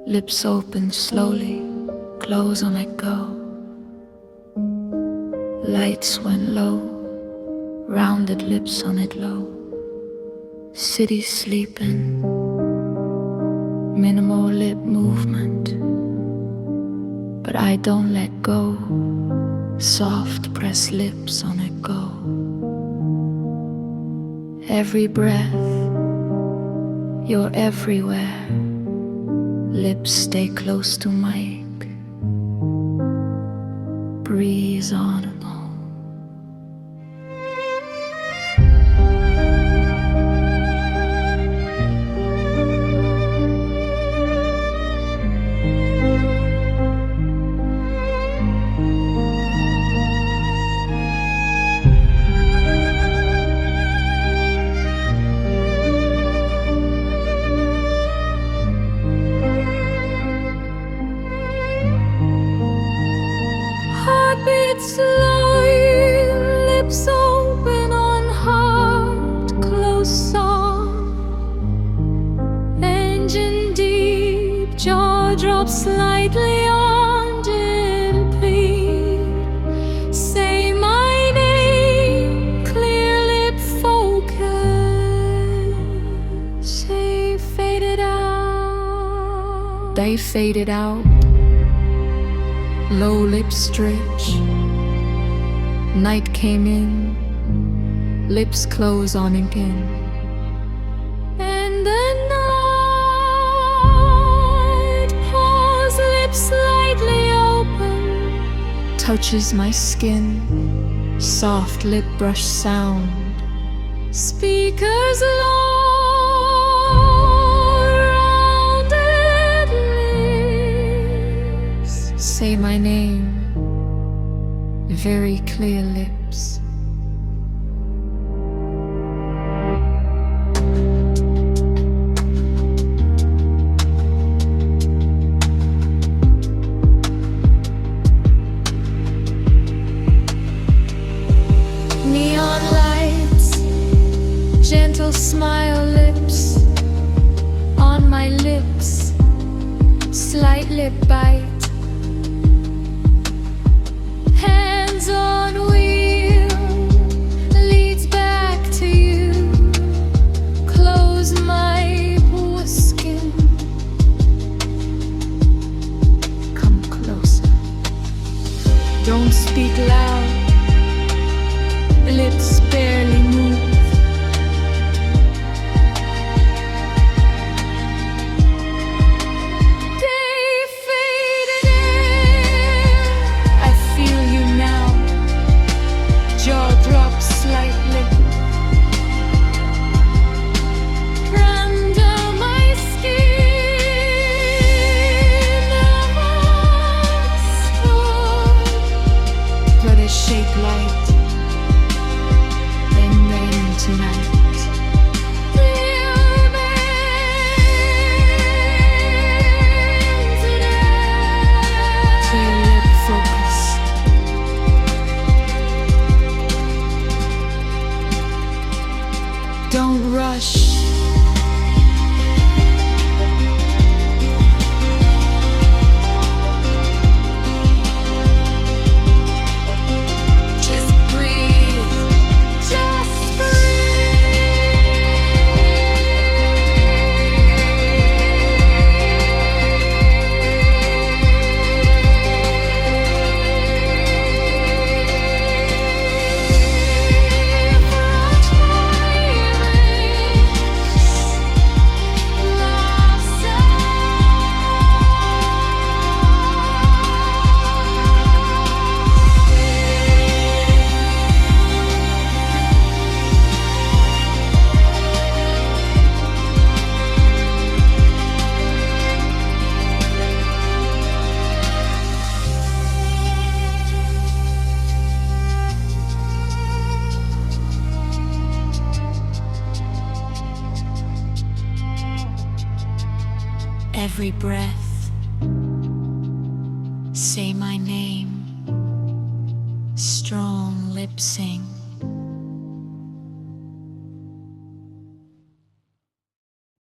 Lips open slowly, close on it go. Lights went low, rounded lips on it low. City sleeping, minimal lip movement. But I don't let go, soft pressed lips on it go. Every breath, you're everywhere. Lips stay close to mic. Breeze on and on. Slowly, lips open on heart, close soft. Engine deep, jaw drops slightly on deplete. Say my name, clear lip focus. Say faded out. They faded out. Low lip stretch. Night came in, lips close on again. And the night pause, lips slightly open, touches my skin, soft lip brush sound. Speakers low, rounded lips. Say my name, very clear lips. Neon lights, gentle smile lips on my lips, slight lip bite. On wheel leads back to you. Close my poor skin. Come closer. Don't speak loud. Lips barely move. Don't rush. Just breathe. Just every breath, say my name, strong lip sync.